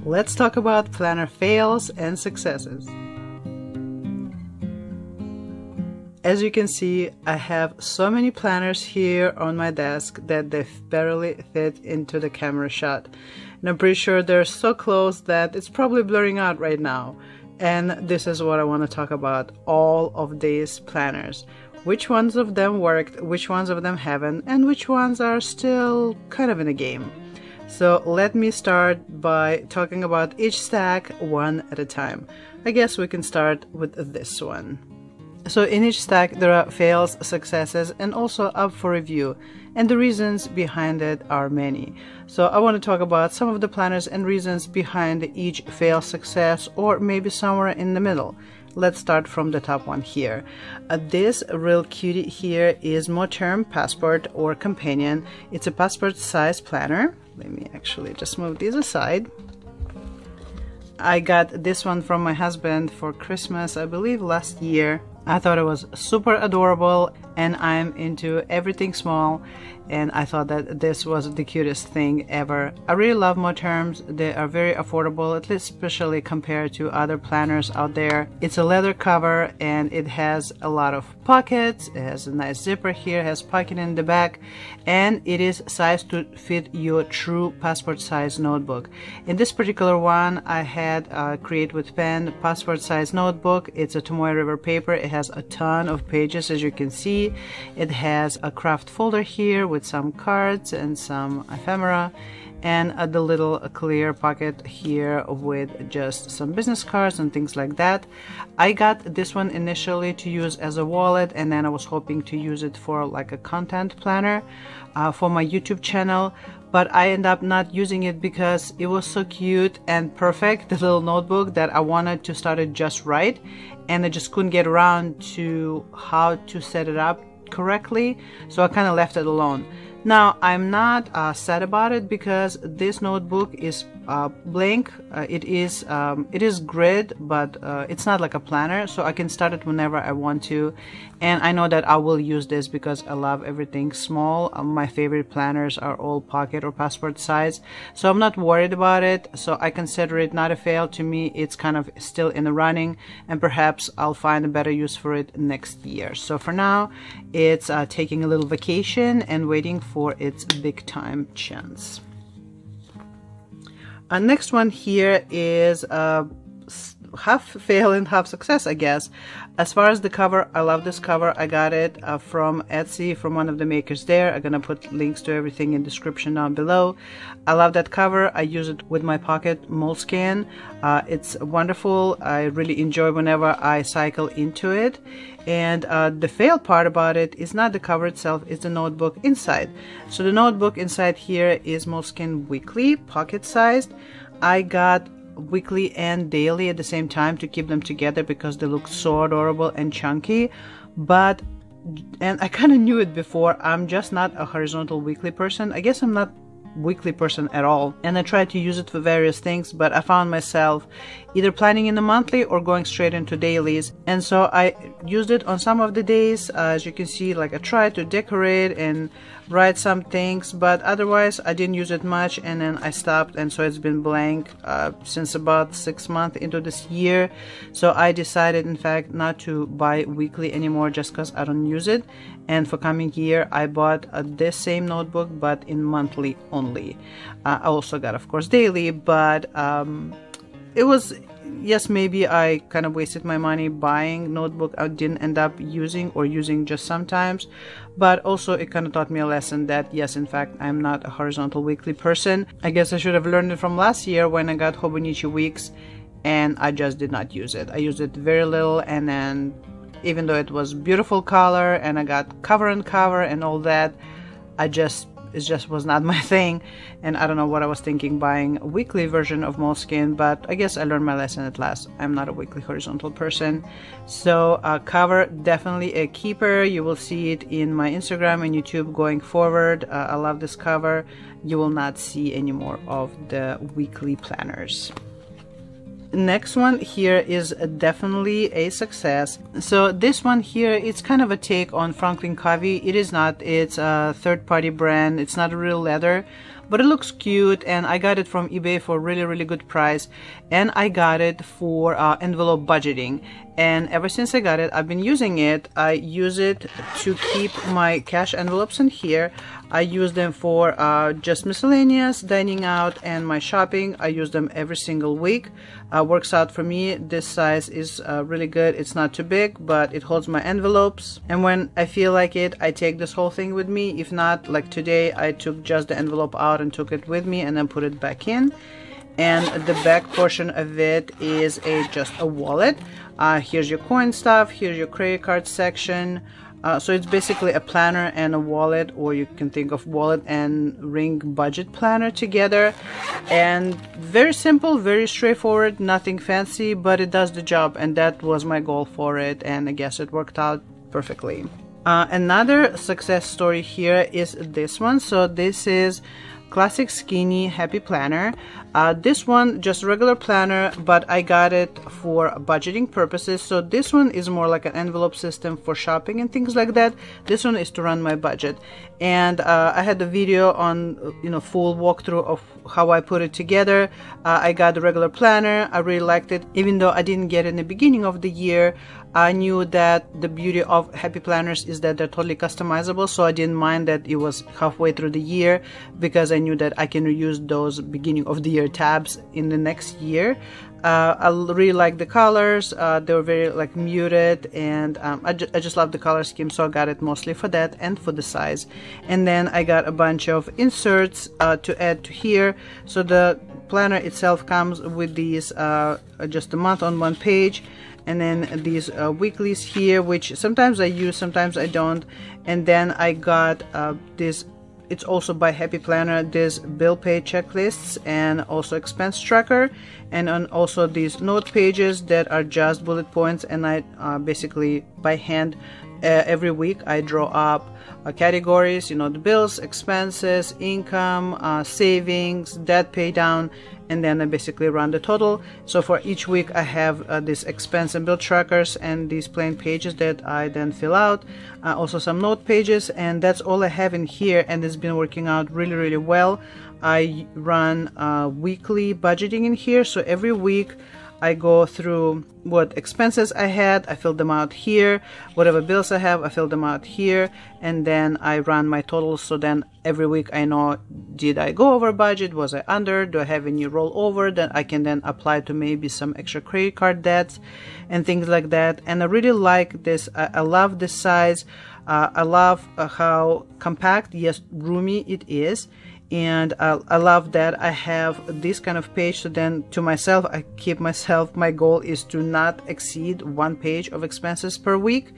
let's talk about planner fails and successes. As you can see, I have so many planners here on my desk that they barely fit into the camera shot. And I'm pretty sure they're so close that it's probably blurring out right now. And this is what I want to talk about, all of these planners. Which ones of them worked, which ones of them haven't, and which ones are still kind of in a game. So let me start by talking about each stack one at a time. I guess we can start with this one. So in each stack there are fails, successes, and also up for review, and the reasons behind it are many. So I want to talk about some of the planners and reasons behind each fail, success, or maybe somewhere in the middle. Let's start from the top one here. This real cutie here is Moterm Passport or Companion. It's a passport size planner. Let me actually just move these aside. I got this one from my husband for Christmas, I believe last year. I thought it was super adorable, and I'm into everything small, and I thought that this was the cutest thing ever. I really love Moterms. They are very affordable, at least especially compared to other planners out there. It's a leather cover and it has a lot of pockets. It has a nice zipper here, has pocket in the back, and it is sized to fit your true passport size notebook. In this particular one, I had Create with Pen passport size notebook. It's a Tomoe River paper. It has a ton of pages, as you can see. It has a craft folder here with some cards and some ephemera, and the little clear pocket here with just some business cards and things like that. I got this one initially to use as a wallet, and then I was hoping to use it for like a content planner for my YouTube channel, but I ended up not using it because it was so cute and perfect, the little notebook, that I wanted to start it just right, and I just couldn't get around to how to set it up correctly, so I kind of left it alone. Now I'm not sad about it because this notebook is blank. It is grid, but it's not like a planner, so I can start it whenever I want to, and I know that I will use this because I love everything small. My favorite planners are all pocket or passport size, so I'm not worried about it. So I consider it not a fail. To me, it's kind of still in the running, and perhaps I'll find a better use for it next year. So for now, it's taking a little vacation and waiting for its big time chance. Next one here is half fail and half success, I guess. As far as the cover, I love this cover. I got it from Etsy, from one of the makers there. I'm gonna put links to everything in the description down below. I love that cover. I use it with my pocket Moleskine. It's wonderful. I really enjoy whenever I cycle into it. And the fail part about it is not the cover itself, it's the notebook inside. So the notebook inside here is Moleskine Weekly, pocket sized. I got weekly and daily at the same time to keep them together because they look so adorable and chunky. And I kind of knew it before, I'm just not a horizontal weekly person. I guess I'm not weekly person at all, and I tried to use it for various things, but I found myself either planning in the monthly or going straight into dailies, and so I used it on some of the days. As you can see, like I tried to decorate and write some things, but otherwise I didn't use it much, and then I stopped, and so it's been blank since about 6 months into this year. So I decided in fact not to buy weekly anymore just because I don't use it, and for coming year I bought this same notebook but in monthly only. I also got of course daily, but it was, yes, maybe I kind of wasted my money buying notebook I didn't end up using, or using just sometimes, but also it kind of taught me a lesson that yes, in fact, I'm not a horizontal weekly person. I guess I should have learned it from last year when I got Hobonichi Weeks, and I just did not use it. I used it very little, and then even though it was beautiful color and I got cover and cover and all that, it just was not my thing, and I don't know what I was thinking buying a weekly version of Moleskine, but I guess I learned my lesson at last. I'm not a weekly horizontal person. So cover, definitely a keeper. You will see it in my Instagram and YouTube going forward. I love this cover. You will not see any more of the weekly planners. Next one here is definitely a success. So this one here, it's kind of a take on Franklin Covey. It is not, it's a third-party brand. It's not a real leather, but it looks cute, and I got it from eBay for a really good price, and I got it for envelope budgeting. And ever since I got it, I've been using it. I use it to keep my cash envelopes in here. I use them for just miscellaneous, dining out, and my shopping. I use them every single week. Works out for me. This size is really good. It's not too big, but it holds my envelopes. And when I feel like it, I take this whole thing with me. If not, like today, I took just the envelope out and took it with me and then put it back in. And the back portion of it is just a wallet. Here's your coin stuff, here's your credit card section. So it's basically a planner and a wallet, or you can think of wallet and ring budget planner together. And very simple, very straightforward, nothing fancy, but it does the job, and that was my goal for it, and I guess it worked out perfectly. Another success story here is this one. So this is Classic Skinny Happy Planner. This one just regular planner, but I got it for budgeting purposes. So this one is more like an envelope system for shopping and things like that. This one is to run my budget. And I had a video on full walkthrough of how I put it together. I got the regular planner. I really liked it, even though I didn't get it in the beginning of the year. I knew that the beauty of happy planners is that they're totally customizable, so I didn't mind that it was halfway through the year, because I knew that I can reuse those beginning of the year tabs in the next year. I really like the colors. They were very like muted, and I just love the color scheme, so I got it mostly for that and for the size. And then I got a bunch of inserts to add to here. So the planner itself comes with these just a month on one page, and then these weeklies here, which sometimes I use, sometimes I don't. And then I got this, it's also by Happy Planner, this bill pay checklists and also expense tracker, and on also these note pages that are just bullet points. And I basically by hand every week I draw up categories, the bills, expenses, income, savings, debt pay down, and then I basically run the total. So for each week I have these expense and bill trackers and these plain pages that I then fill out, also some note pages, and that's all I have in here, and it's been working out really well. I run weekly budgeting in here, so every week I go through what expenses I had, I fill them out here, whatever bills I have, I fill them out here, and then I run my totals. So then every week I know, did I go over budget, was I under, do I have any rollover that I can then apply to maybe some extra credit card debts and things like that. And I really like this. I love this size. I love how compact, yes, roomy it is. And I love that I have this kind of page. So then to myself, I keep myself, my goal is to not exceed one page of expenses per week.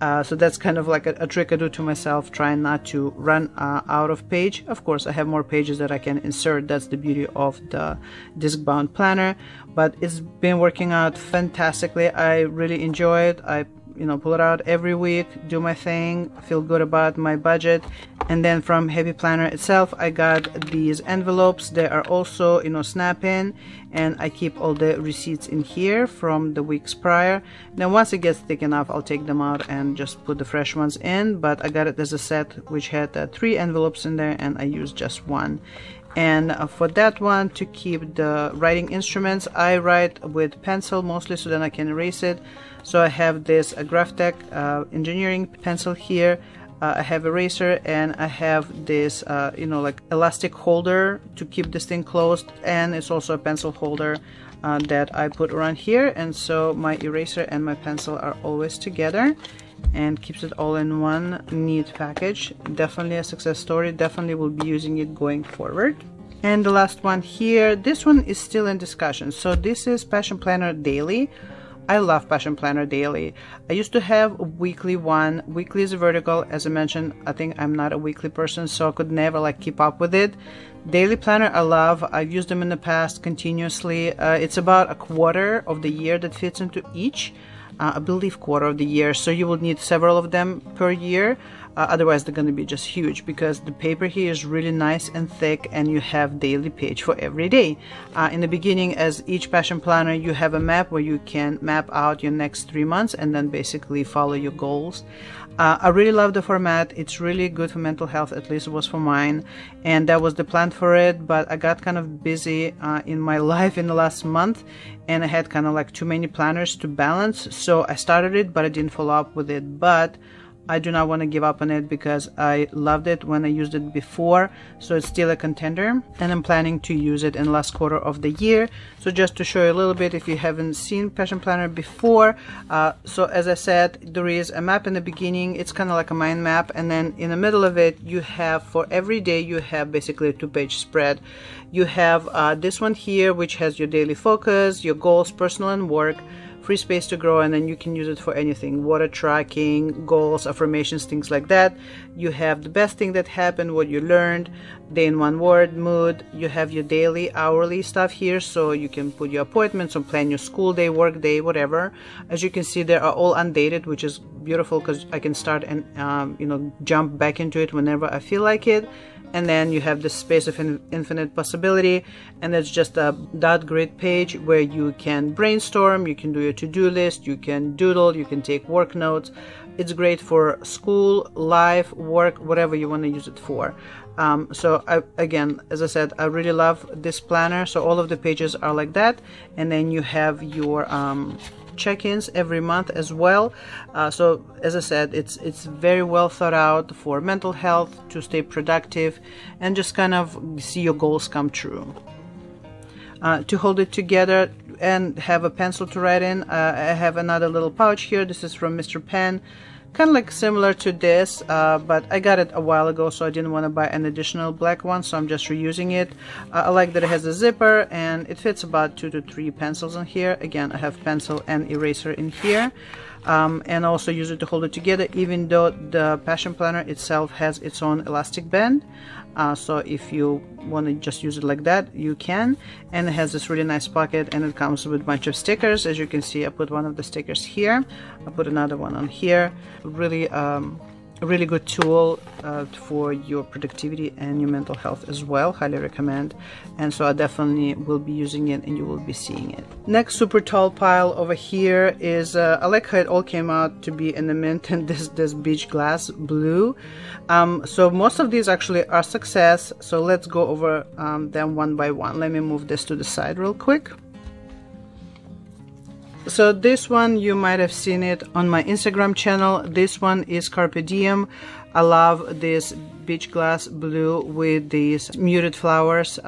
So that's kind of like a trick I do to myself, trying not to run out of page. Of course, I have more pages that I can insert. That's the beauty of the disc bound planner, but it's been working out fantastically. I really enjoy it. I pull it out every week, do my thing, feel good about my budget. And then from Happy Planner itself, I got these envelopes. They are also, snap in, and I keep all the receipts in here from the weeks prior. Then once it gets thick enough, I'll take them out and just put the fresh ones in. But I got it as a set, which had 3 envelopes in there, and I used just 1. And for that one, to keep the writing instruments, I write with pencil mostly, so then I can erase it. So I have this Graphtec engineering pencil here. I have eraser, and I have this like elastic holder to keep this thing closed, and it's also a pencil holder that I put around here. And so my eraser and my pencil are always together, and keeps it all in one neat package. Definitely a success story. Definitely will be using it going forward. And the last one here, this one is still in discussion. So this is Passion Planner Daily. I love Passion Planner Daily. I used to have a weekly one. Weekly is vertical. As I mentioned, I think I'm not a weekly person, so I could never keep up with it. Daily planner I love. I've used them in the past continuously. It's about a quarter of the year that fits into each. I believe quarter of the year, so you will need several of them per year. otherwise they're going to be just huge, because the paper here is really nice and thick, and you have daily page for every day. In the beginning, as each passion planner, you have a map where you can map out your next 3 months and then basically follow your goals. I really love the format. It's really good for mental health, at least it was for mine, and that was the plan for it. But I got kind of busy in my life in the last month, and I had kind of like too many planners to balance, so I started it but I didn't follow up with it. But I do not want to give up on it because I loved it when I used it before, so it's still a contender, and I'm planning to use it in the last quarter of the year. So just to show you a little bit, if you haven't seen Passion Planner before, so as I said, there is a map in the beginning. It's kind of like a mind map, and then in the middle of it you have, for every day, you have basically a 2-page spread. You have this one here, which has your daily focus, your goals, personal and work, free space to grow, and then you can use it for anything: water tracking, goals, affirmations, things like that. You have the best thing that happened, what you learned, day in one word, mood. You have your daily, hourly stuff here, so you can put your appointments or plan your school day, work day, whatever. As you can see, they are all undated, which is beautiful because I can start and you know, jump back into it whenever I feel like it. And then you have the space of infinite possibility, and it's just a dot grid page where you can brainstorm, you can do your to-do list, you can doodle, you can take work notes. It's great for school, life, work, whatever you want to use it for. So again, as I said, I really love this planner. So all of the pages are like that, and then you have your check-ins every month as well. So as I said, it's very well thought out for mental health, to stay productive and just kind of see your goals come true. To hold it together and have a pencil to write in, I have another little pouch here. This is from Mr. Pen, kind of like similar to this, but I got it a while ago, so I didn't want to buy an additional black one, so I'm just reusing it. I like that it has a zipper, and it fits about 2 to 3 pencils in here. Again, I have pencil and eraser in here, and also use it to hold it together, even though the Passion Planner itself has its own elastic band. So if you want to just use it like that, you can. And it has this really nice pocket, and it comes with a bunch of stickers. As you can see, I put one of the stickers here, I put another one on here. Really a really good tool for your productivity and your mental health as well. Highly recommend. And so I definitely will be using it, and you will be seeing it. Next super tall pile over here is I like how it all came out to be in the mint and this beach glass blue. So most of these actually are success, so let's go over them one by one. Let me move this to the side real quick. So this one, you might have seen it on my Instagram channel. This one is Carpe Diem. I love this beach glass blue with these muted flowers.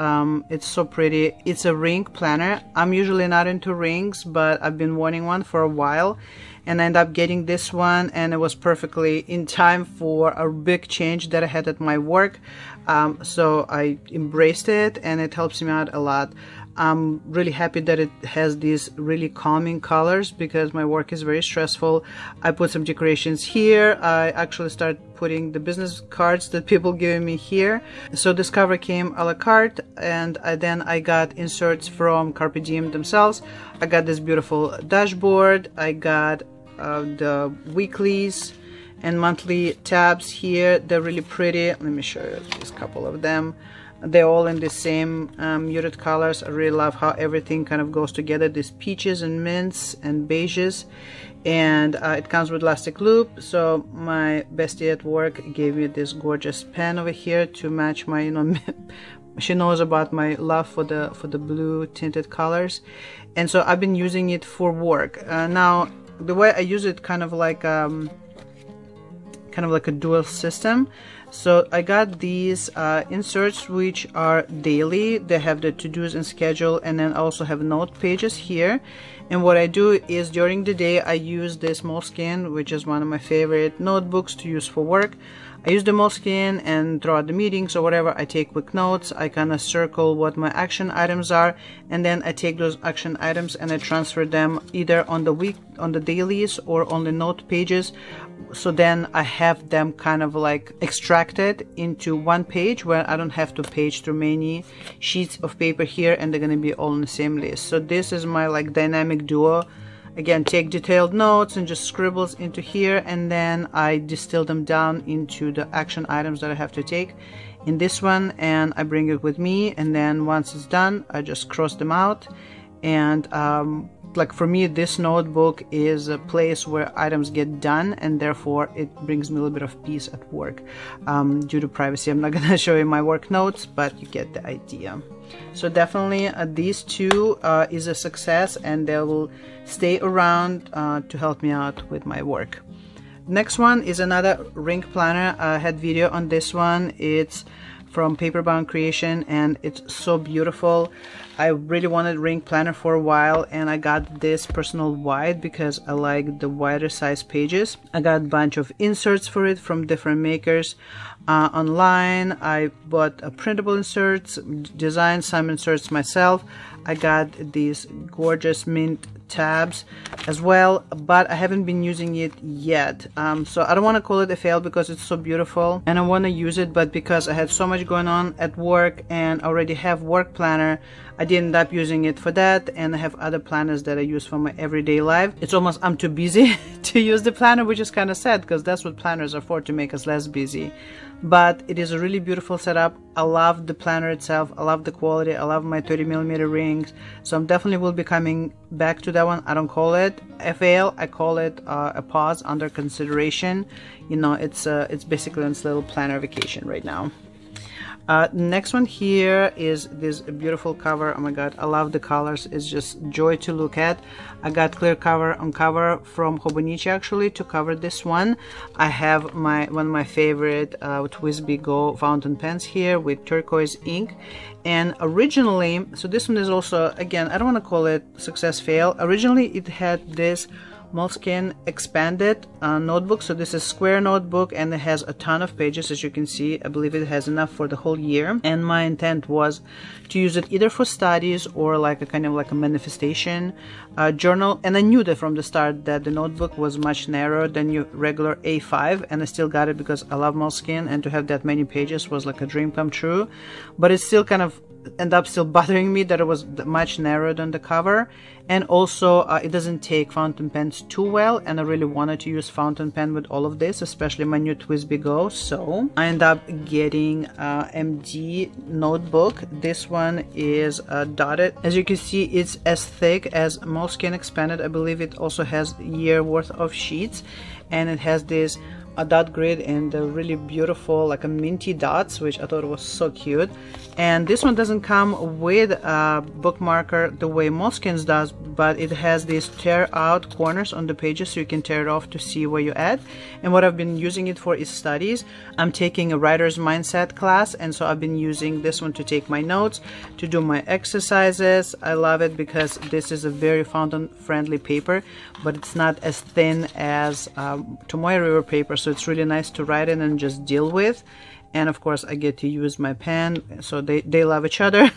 It's so pretty. It's a ring planner. I'm usually not into rings, but I've been wanting one for a while, and I ended up getting this one, and it was perfectly in time for a big change that I had at my work. So I embraced it, and it helps me out a lot. I'm really happy that it has these really calming colors because my work is very stressful. I put some decorations here. I actually started putting the business cards that people giving me here. So this cover came a la carte, and then I got inserts from Carpe Diem themselves. I got this beautiful dashboard. I got the weeklies and monthly tabs here. They're really pretty. Let me show you just a couple of them. They're all in the same muted colors. I really love how everything kind of goes together. These peaches and mints and beiges, and it comes with elastic loop. So my bestie at work gave me this gorgeous pen over here to match my, you know, she knows about my love for the blue tinted colors, and so I've been using it for work. Now the way I use it, kind of like a dual system. So I got these inserts which are daily. They have the to-dos and schedule, and then I also have note pages here. And what I do is during the day I use this Moleskine, which is one of my favorite notebooks to use for work. I use the Moleskine, and throughout the meetings or whatever, I take quick notes. I kind of circle what my action items are, and then I take those action items and I transfer them either on the dailies or on the note pages. So then I have them kind of like extracted into one page where I don't have to page through many sheets of paper here, and they're going to be all in the same list. So this is my like dynamic duo again, take detailed notes and just scribbles into here, and then I distill them down into the action items that I have to take in this one, and I bring it with me, and then once it's done I just cross them out. And like for me, this notebook is a place where items get done, and therefore it brings me a little bit of peace at work. Due to privacy, I'm not gonna show you my work notes, but you get the idea. So definitely these two is a success, and they will stay around to help me out with my work. Next one is another ring planner. I had video on this one. It's from PaperBoundCreations, and it's so beautiful. I really wanted ring planner for a while, and I got this personal wide because I like the wider size pages. I got a bunch of inserts for it from different makers online. I bought printable inserts, designed some inserts myself. I got these gorgeous mint tabs as well, but I haven't been using it yet. So I don't want to call it a fail because it's so beautiful and I want to use it, but because I had so much going on at work and already have work planner, I didn't end up using it for that, and I have other planners that I use for my everyday life. It's almost I'm too busy to use the planner, which is kind of sad because that's what planners are for, to make us less busy. But it is a really beautiful setup. I love the planner itself. I love the quality. I love my 30mm rings. So I'm definitely will be coming back to that one. I don't call it a fail. I call it a pause under consideration. You know, it's basically on this little planner vacation right now. Next one here is this beautiful cover. Oh my god, I love the colors. It's just joy to look at. I got clear cover on cover from Hobonichi actually to cover this one. I have one of my favorite TWSBI Go fountain pens here with turquoise ink. And originally, so this one is also, again, I don't want to call it success fail. Originally it had this Moleskine expanded notebook. So this is square notebook, and it has a ton of pages, as you can see. I believe it has enough for the whole year, and my intent was to use it either for studies or like a kind of like a manifestation journal. And I knew that from the start that the notebook was much narrower than your regular A5, and I still got it because I love Moleskine, and to have that many pages was like a dream come true. But it still kind of end up still bothering me that it was much narrower than the cover, and also it doesn't take fountain pens too well, and I really wanted to use fountain pen with all of this, especially my new TWSBI Go. So I end up getting MD notebook. This one is dotted. As you can see, it's as thick as Moleskine expanded. I believe it also has a year worth of sheets, and it has this a dot grid and the really beautiful like a minty dots, which I thought was so cute. And this one doesn't come with a bookmarker the way Moleskine's does, but it has these tear out corners on the pages, so you can tear it off to see where you're at. And what I've been using it for is studies. I'm taking a writer's mindset class, and so I've been using this one to take my notes, to do my exercises. I love it because this is a very fountain friendly paper, but it's not as thin as Tomoe River paper, so it's really nice to write in and just deal with. And of course I get to use my pen, so they love each other.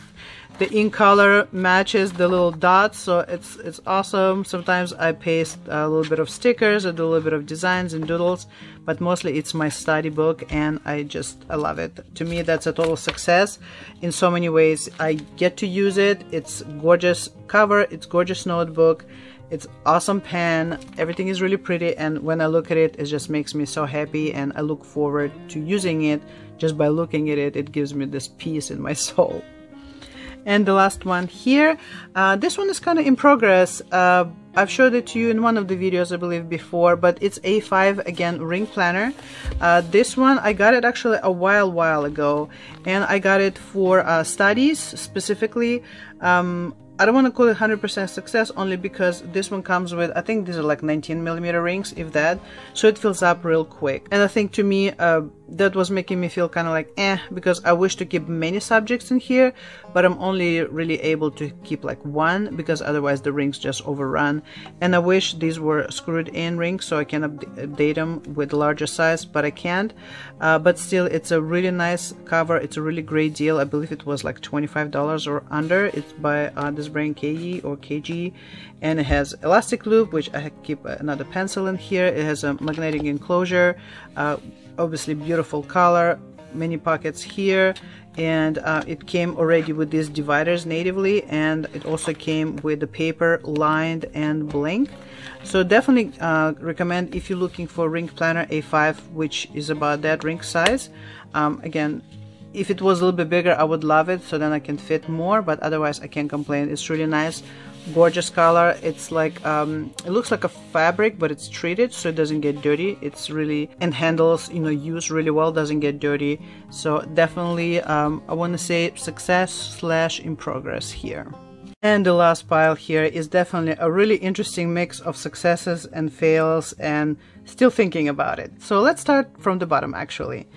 The ink color matches the little dots, so it's awesome. Sometimes I paste a little bit of stickers, I do a little bit of designs and doodles, but mostly it's my study book, and I love it. To me, that's a total success in so many ways. I get to use it. It's gorgeous cover, it's gorgeous notebook, it's awesome pen, everything is really pretty, and when I look at it, it just makes me so happy, and I look forward to using it. Just by looking at it, it gives me this peace in my soul. And the last one here, this one is kind of in progress. I've showed it to you in one of the videos, I believe, before, but it's A5, again, ring planner. This one, I got it actually a while ago, and I got it for studies specifically. I don't want to call it 100% success, only because this one comes with, I think these are like 19mm rings, if that, so it fills up real quick. And I think to me that was making me feel kind of like because I wish to keep many subjects in here, but I'm only really able to keep like one, because otherwise the rings just overrun. And I wish these were screwed in rings so I can update them with larger size, but I can't. But still, it's a really nice cover. It's a really great deal. I believe it was like $25 or under. It's by this brand Cagie or Cagie, and it has elastic loop, which I keep another pencil in here. It has a magnetic enclosure, obviously beautiful color, many pockets here, and it came already with these dividers natively, and it also came with the paper lined and blank. So definitely recommend if you're looking for ring planner A5, which is about that ring size. Again, if it was a little bit bigger, I would love it, so then I can fit more, but otherwise I can't complain. It's really nice, gorgeous color. It's like it looks like a fabric, but it's treated so it doesn't get dirty. It's really, and handles, you know, used really well, doesn't get dirty. So definitely I want to say success / in progress here. And the last pile here is definitely a really interesting mix of successes and fails and still thinking about it. So let's start from the bottom actually.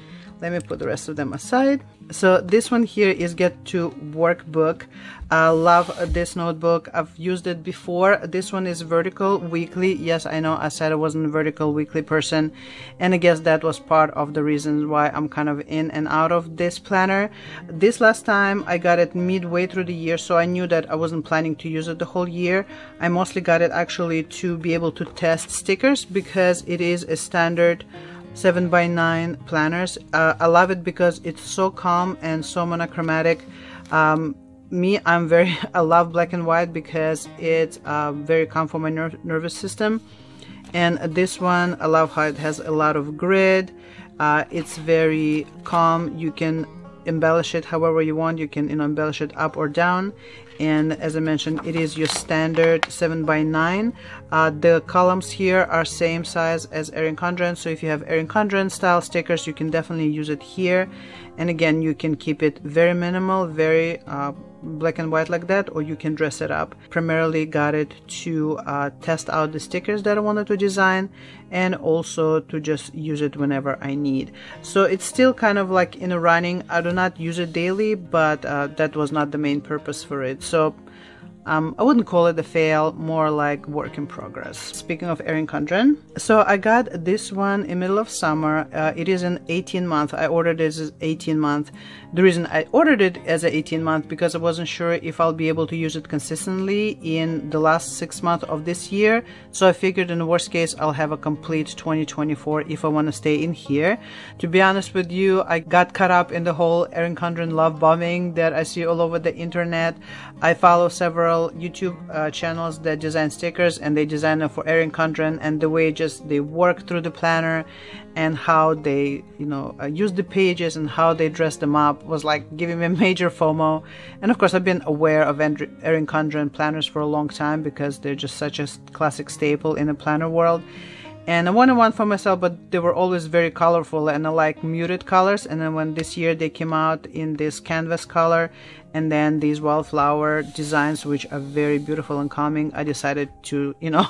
Let me put the rest of them aside. So this one here is Get to Workbook. I love this notebook. I've used it before. This one is vertical weekly. Yes, I know I said I wasn't a vertical weekly person, and I guess that was part of the reason why I'm kind of in and out of this planner. This last time I got it midway through the year, so I knew that I wasn't planning to use it the whole year. I mostly got it actually to be able to test stickers because it is a standard 7x9 planners. I love it because it's so calm and so monochromatic. I love black and white because it's very calm for my nervous system. And this one, I love how it has a lot of grid. It's very calm. You can embellish it however you want. You can, you know, embellish it up or down. And as I mentioned, it is your standard 7x9. The columns here are same size as Erin Condren, so if you have Erin Condren style stickers, you can definitely use it here. And again, you can keep it very minimal, very black and white like that, or you can dress it up. Primarily got it to test out the stickers that I wanted to design, and also to just use it whenever I need. So it's still kind of like in a running. I do not use it daily, but that was not the main purpose for it. So I wouldn't call it a fail, more like work in progress. Speaking of Erin Condren, so I got this one in middle of summer. It is an 18-month. I ordered it as 18-month. The reason I ordered it as an 18-month because I wasn't sure if I'll be able to use it consistently in the last 6 months of this year. So I figured in the worst case, I'll have a complete 2024 if I want to stay in here. To be honest with you, I got caught up in the whole Erin Condren love bombing that I see all over the internet. I follow several YouTube channels that design stickers, and they design them for Erin Condren, and the way just they work through the planner and how they, you know, use the pages and how they dress them up was like giving me major FOMO. And of course, I've been aware of Erin Condren planners for a long time because they're just such a classic staple in the planner world. And I wanted one for myself, but they were always very colorful, and I like muted colors. And then when this year they came out in this canvas color, and then these wildflower designs, which are very beautiful and calming, I decided to, you know,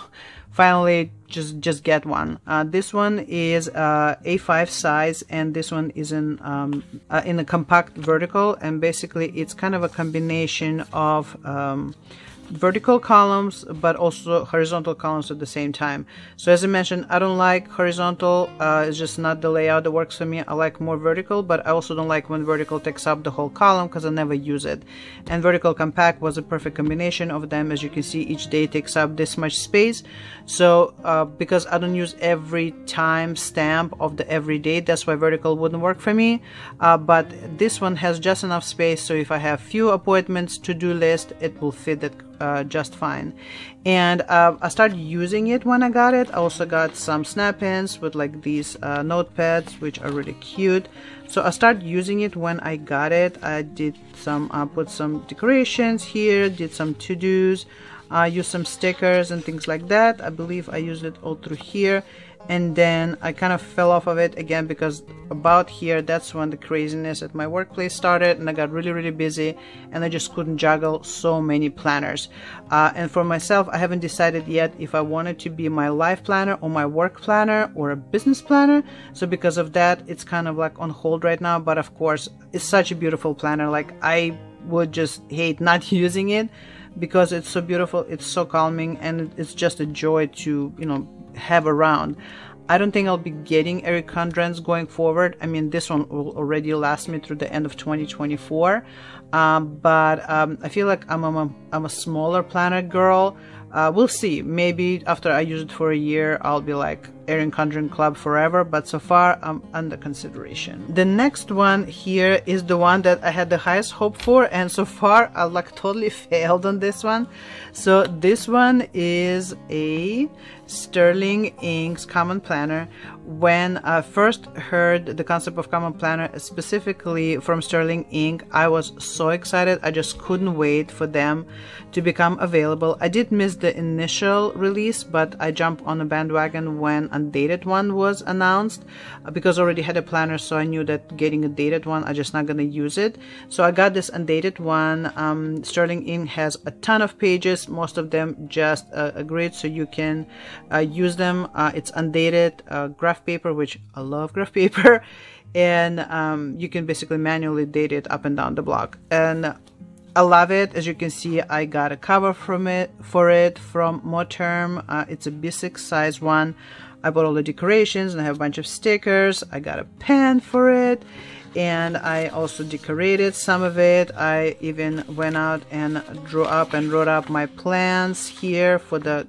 finally just get one. This one is A5 size, and this one is in a compact vertical, and basically it's kind of a combination of vertical columns but also horizontal columns at the same time. So as I mentioned, I don't like horizontal. It's just not the layout that works for me. I like more vertical, but I also don't like when vertical takes up the whole column because I never use it. And vertical compact was a perfect combination of them. As you can see, each day takes up this much space. So because I don't use every time stamp of the everyday, that's why vertical wouldn't work for me. But this one has just enough space, so if I have few appointments, to-do list, it will fit that just fine. And I started using it when I got it. I also got some snap-ins with like these notepads, which are really cute. So I started using it when I got it. I did some put some decorations here, did some to-dos, used some stickers and things like that. I believe I used it all through here. And then I kind of fell off of it again because about here, that's when the craziness at my workplace started, and I got really busy, and I just couldn't juggle so many planners. And for myself, I haven't decided yet if I wanted to be my life planner or my work planner or a business planner. So because of that, it's kind of like on hold right now. But of course, it's such a beautiful planner. Like, I would just hate not using it because it's so beautiful, it's so calming, and it's just a joy to, you know, have around. I don't think I'll be getting Erin Condren's going forward. I mean, this one will already last me through the end of 2024. but I feel like I'm a smaller planner girl. We'll see. Maybe after I use it for a year, I'll be like Erin Condren Club forever, but so far I'm under consideration. The next one here is the one that I had the highest hope for, and so far I like totally failed on this one. So this one is a Sterling Inks Common Planner. When I first heard the concept of Common Planner, specifically from Sterling Ink, I was so excited. I just couldn't wait for them to become available. I did miss the initial release, but I jumped on a bandwagon when a dated one was announced, because I already had a planner, so I knew that getting a dated one, I'm just not going to use it. So I got this undated one. Sterling Ink has a ton of pages, most of them just a grid, so you can use them. It's undated graph paper, which I love graph paper, and you can basically manually date it up and down the block, and I love it. As you can see, I got a cover for it from Moterm. It's a B6 size one. I bought all the decorations and I have a bunch of stickers. I got a pen for it, and I also decorated some of it. I even went out and drew up and wrote up my plans here for the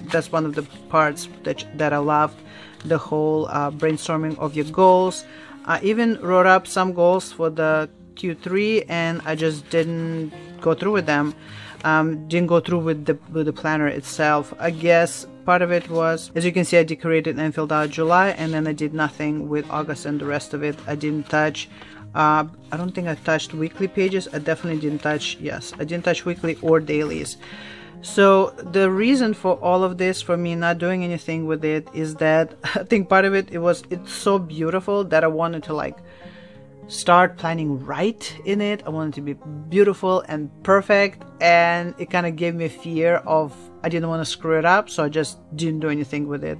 that's one of the parts that I loved, the whole brainstorming of your goals. I even wrote up some goals for the Q3, and I just didn't go through with them. Didn't go through with the planner itself. I guess part of it was, as you can see, I decorated and filled out July, and then I did nothing with August and the rest of it. I didn't touch, I don't think I touched weekly pages. I definitely didn't touch, yes, I didn't touch weekly or dailies. So the reason for all of this, for me not doing anything with it, is that I think part of it, it's so beautiful that I wanted to like start planning right in it. I wanted to be beautiful and perfect, and it kind of gave me a fear of, I didn't want to screw it up, so I just didn't do anything with it.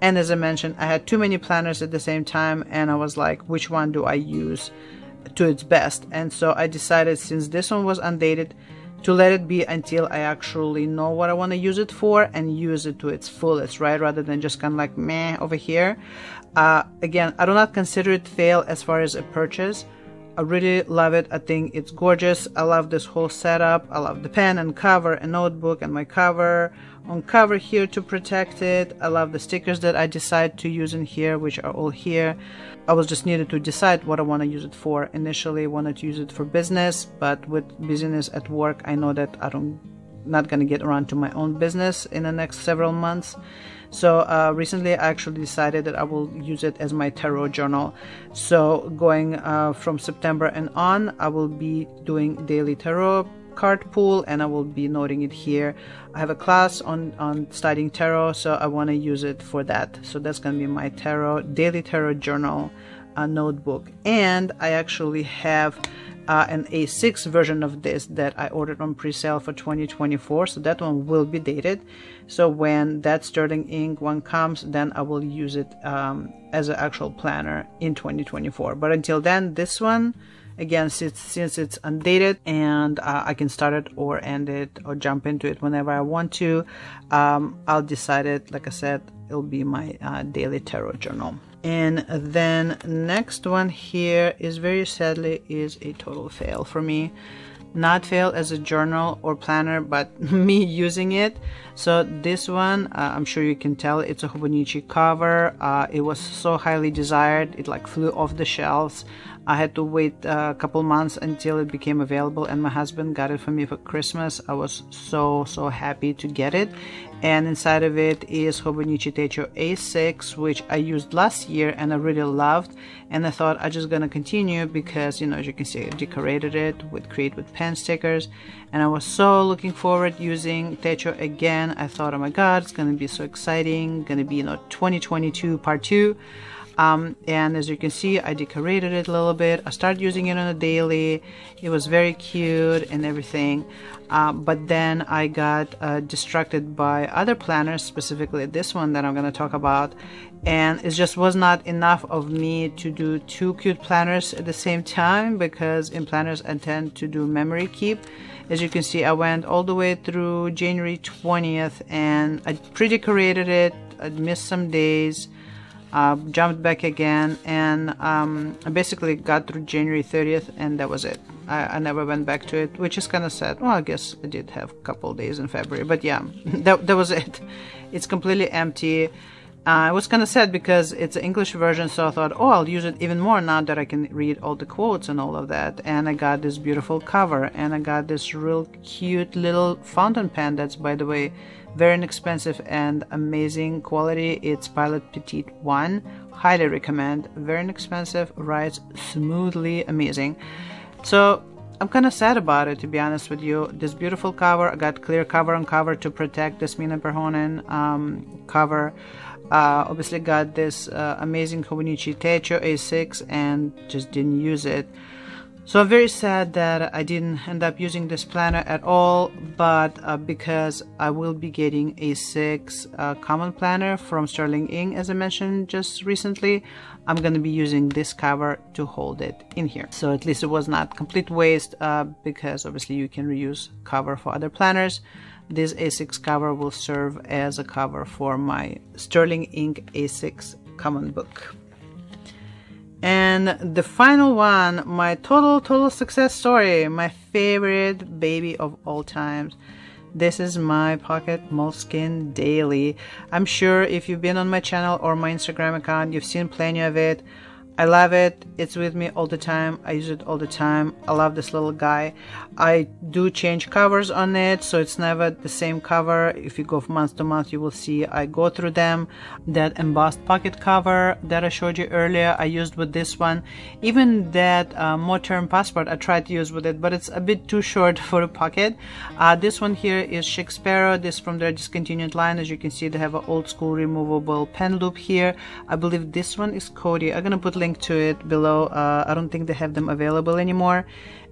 And as I mentioned, I had too many planners at the same time, and I was like, which one do I use to its best? And so I decided, since this one was undated, to let it be until I actually know what I want to use it for and use it to its fullest, right? Rather than just kind of like meh over here. Again, I do not consider it fail as far as a purchase. I really love it. I think it's gorgeous. I love this whole setup. I love the pen and cover and notebook and my cover on cover here to protect it. I love the stickers that I decide to use in here, which are all here. I was just needed to decide what I want to use it for. Initially, I wanted to use it for business, but with busyness at work, I know that not going to get around to my own business in the next several months. So recently I actually decided that I will use it as my tarot journal. So going from September and on, I will be doing daily tarot card pool, and I will be noting it here. I have a class on studying tarot, so I want to use it for that. So that's going to be my daily tarot journal notebook. And I actually have an A6 version of this that I ordered on pre-sale for 2024, so that one will be dated. So when that Sterling Ink one comes, then I will use it as an actual planner in 2024. But until then, this one, again, since it's undated, and I can start it or end it or jump into it whenever I want to, I'll decide it, like I said, it'll be my daily tarot journal. And then next one here is, very sadly, is a total fail for me. Not fail as a journal or planner, but me using it. So this one, I'm sure you can tell, it's a Hobonichi cover. It was so highly desired, it like flew off the shelves. I had to wait a couple months until it became available, and my husband got it for me for Christmas. I was so happy to get it. And inside of it is Hobonichi Techo A6, which I used last year and I really loved, and I thought I'm just gonna continue because, you know, as you can see, I decorated it with pen stickers, and I was so looking forward using Techo again. I thought, oh my god, it's gonna be so exciting, gonna be, you know, 2022 part 2. And as you can see, I decorated it a little bit. I started using it on a daily. It was very cute and everything. But then I got distracted by other planners, specifically this one that I'm going to talk about. And it just was not enough of me to do 2 cute planners at the same time, because in planners I tend to do memory keep. As you can see, I went all the way through January 20th and I pre-decorated it. I missed some days. jumped back again, and I basically got through January 30th, and that was it. I never went back to it, which is kind of sad. Well, I guess I did have a couple days in February, but yeah, that was it. It's completely empty. It was kind of sad because it's an English version, so I thought, oh, I'll use it even more now that I can read all the quotes and all of that. And I got this beautiful cover, and I got this real cute little fountain pen that's, by the way, very inexpensive and amazing quality. It's Pilot Petite 1. Highly recommend. Very inexpensive, writes smoothly, amazing. So I'm kind of sad about it, to be honest with you. This beautiful cover, I got clear cover on cover to protect this Mina Perhonen cover. Obviously got this amazing Hobonichi Techo A6 and just didn't use it. So I'm very sad that I didn't end up using this planner at all, but because I will be getting A6 common planner from Sterling Ink, as I mentioned just recently, I'm going to be using this cover to hold it in here. So at least it was not complete waste, because obviously you can reuse cover for other planners. This A6 cover will serve as a cover for my Sterling Ink A6 common book. And the final one, my total success story, my favorite baby of all times. This is my Pocket Moleskine Daily. I'm sure if you've been on my channel or my Instagram account, you've seen plenty of it. I love it. It's with me all the time. I use it all the time. I love this little guy. I do change covers on it, so it's never the same cover. If you go from month to month, you will see I go through them. That embossed pocket cover that I showed you earlier, I used with this one. Even that Modern Passport, I tried to use with it, but it's a bit too short for a pocket. This one here is Chic Sparrow. This from their discontinued line. As you can see, they have an old school removable pen loop here. I believe this one is Kody. I'm gonna put link to it below. I don't think they have them available anymore.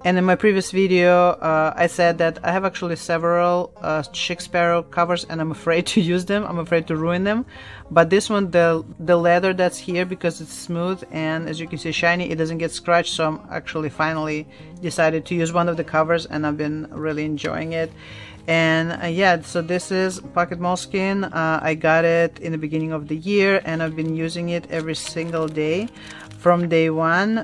And in my previous video, I said that I have actually several Chic Sparrow covers, and I'm afraid to use them. I'm afraid to ruin them. But this one, the leather that's here, because it's smooth and as you can see shiny, it doesn't get scratched. So I'm actually finally decided to use one of the covers, and I've been really enjoying it. And yeah, so this is Pocket Moleskine. I got it in the beginning of the year, and I've been using it every single day from day one.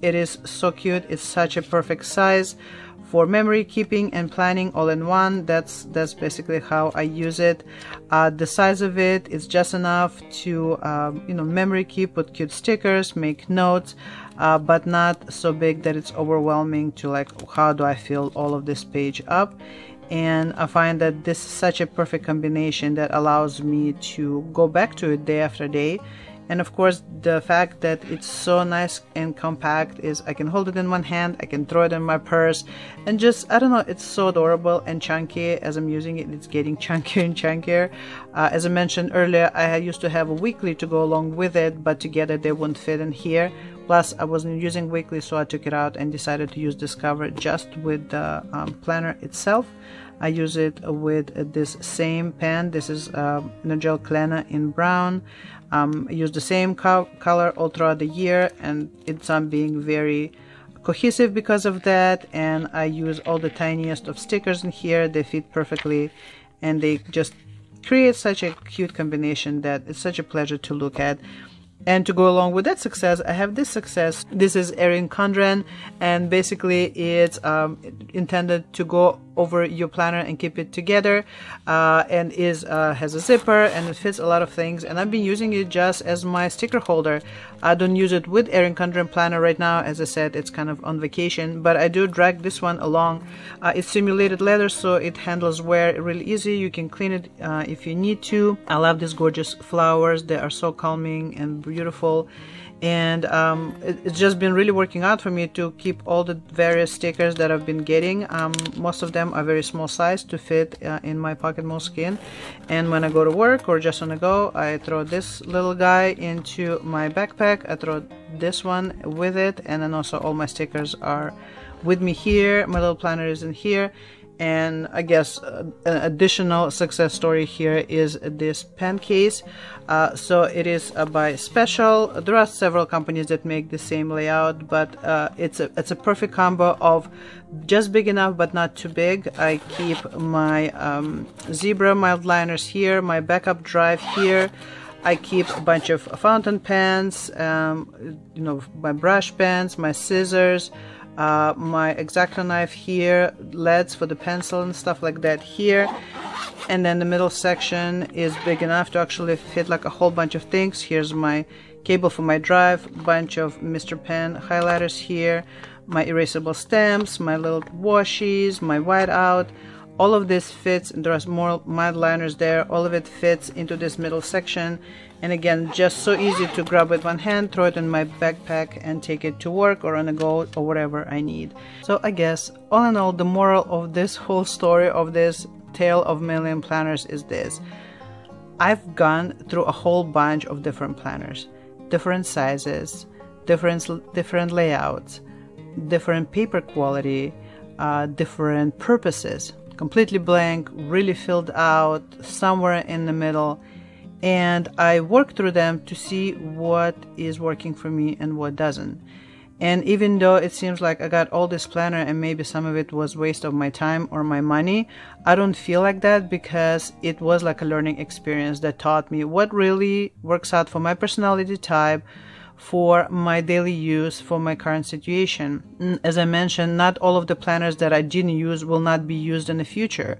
It is so cute. It's such a perfect size for memory keeping and planning all in one. That's basically how I use it. The size of it is just enough to you know, memory keep, put cute stickers, make notes, but not so big that it's overwhelming to like, how do I fill all of this page up? And I find that this is such a perfect combination that allows me to go back to it day after day. And of course, the fact that it's so nice and compact is I can hold it in one hand, I can throw it in my purse, and just, I don't know, it's so adorable and chunky. As I'm using it, it's getting chunkier and chunkier. As I mentioned earlier, I used to have a weekly to go along with it, but together they wouldn't fit in here. Plus, I wasn't using weekly, so I took it out and decided to use this cover just with the planner itself. I use it with this same pen. This is Nagel Klena in brown. I use the same color all throughout the year, and it's being very cohesive because of that. And I use all the tiniest of stickers in here. They fit perfectly, and they just create such a cute combination that it's such a pleasure to look at. And to go along with that success, I have this success. This is Erin Condren, and basically it's intended to go over your planner and keep it together, and has a zipper, and it fits a lot of things. And I've been using it just as my sticker holder. I don't use it with Erin Condren planner right now. As I said, it's kind of on vacation, but I do drag this one along. It's simulated leather, so it handles wear really easy. You can clean it if you need to. I love these gorgeous flowers. They are so calming and beautiful. And it's just been really working out for me to keep all the various stickers that I've been getting. Most of them are very small size to fit in my Pocket Moleskine. And when I go to work or just on the go, I throw this little guy into my backpack. I throw this one with it, and then also all my stickers are with me here. My little planner is in here. And I guess an additional success story here is this pen case. So it is by Special. There are several companies that make the same layout, but it's a perfect combo of just big enough but not too big. I keep my zebra mild liners here, my backup drive here. I keep a bunch of fountain pens, you know, my brush pens, my scissors, my X-Acto knife here, leads for the pencil and stuff like that here. And then the middle section is big enough to actually fit like a whole bunch of things. Here's my cable for my drive, bunch of Mr. Pen highlighters here, my erasable stamps, my little washies, my whiteout. All of this fits, and there's more mild liners there. All of it fits into this middle section. And again, just so easy to grab with one hand, throw it in my backpack and take it to work or on a go or whatever I need. So I guess all in all, the moral of this whole story of this tale of million planners is this: I've gone through a whole bunch of different planners, different sizes, different layouts, different paper quality, different purposes, completely blank, really filled out, somewhere in the middle, and I work through them to see what is working for me and what doesn't. And even though it seems like I got all this planner and maybe some of it was waste of my time or my money, I don't feel like that, because it was like a learning experience that taught me what really works out for my personality type, for my daily use, for my current situation. As I mentioned, not all of the planners that I didn't use will not be used in the future.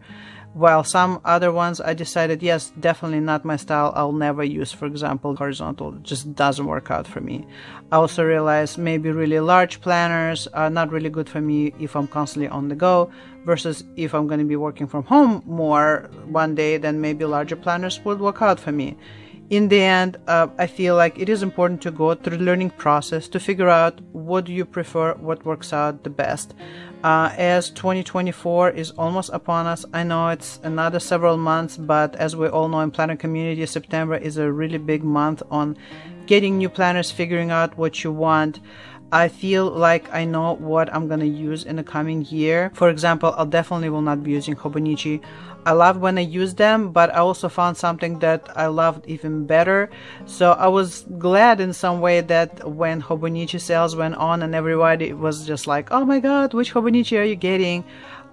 While some other ones I decided, yes, definitely not my style, I'll never use. For example, horizontal just doesn't work out for me. I also realized maybe really large planners are not really good for me if I'm constantly on the go, versus if I'm going to be working from home more one day, then maybe larger planners would work out for me. In the end, I feel like it is important to go through the learning process to figure out what do you prefer, what works out the best. As 2024 is almost upon us, I know it's another several months, but as we all know in planner community, September is a really big month on getting new planners, figuring out what you want. I feel like I know what I'm gonna use in the coming year. For example, I definitely will not be using Hobonichi. I love when I use them, but I also found something that I loved even better. So I was glad in some way that when Hobonichi sales went on and everybody was just like, oh my god, which Hobonichi are you getting?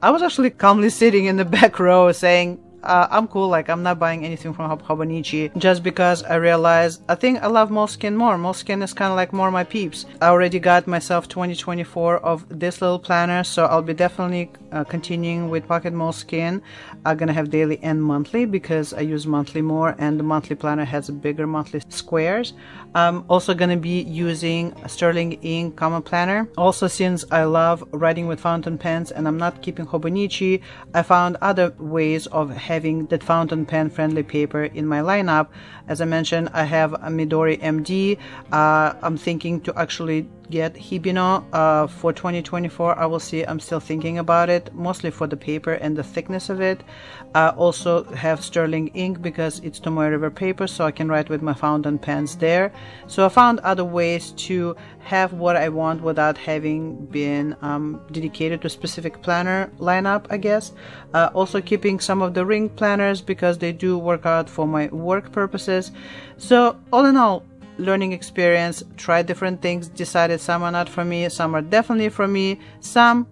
I was actually calmly sitting in the back row saying, I'm cool, like I'm not buying anything from Hobonichi, just because I realized I think I love Moleskine more. Moleskine is kind of like more my peeps. I already got myself 2024 of this little planner, so I'll be definitely continuing with Pocket Moleskine. I'm gonna have daily and monthly because I use monthly more, and the monthly planner has bigger monthly squares. I'm also gonna be using a Sterling Ink Common Planner. Also, since I love writing with fountain pens and I'm not keeping Hobonichi, I found other ways of having that fountain pen friendly paper in my lineup. As I mentioned, I have a Midori MD. I'm thinking to actually get Hibino for 2024. I will see. I'm still thinking about it, mostly for the paper and the thickness of it. I also have Sterling Ink because it's Tomoe River paper, so I can write with my fountain pens there. So I found other ways to have what I want without having been dedicated to a specific planner lineup, I guess. Also keeping some of the ring planners because they do work out for my work purposes. So all in all, learning experience, tried different things, decided some are not for me, some are definitely for me, some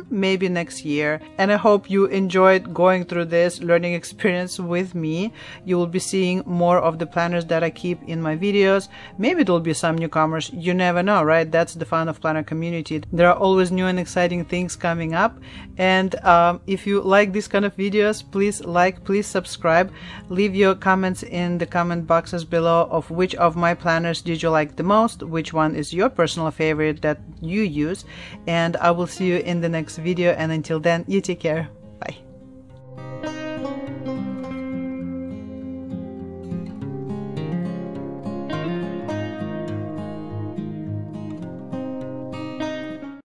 maybe next year. And I hope you enjoyed going through this learning experience with me. You will be seeing more of the planners that I keep in my videos. Maybe there'll be some newcomers, you never know, right? That's the fun of planner community. There are always new and exciting things coming up. And if you like these kind of videos, please like, please subscribe, leave your comments in the comment boxes below of which of my planners did you like the most, which one is your personal favorite that you use, and I will see you in the next video, and until then, you take care. Bye.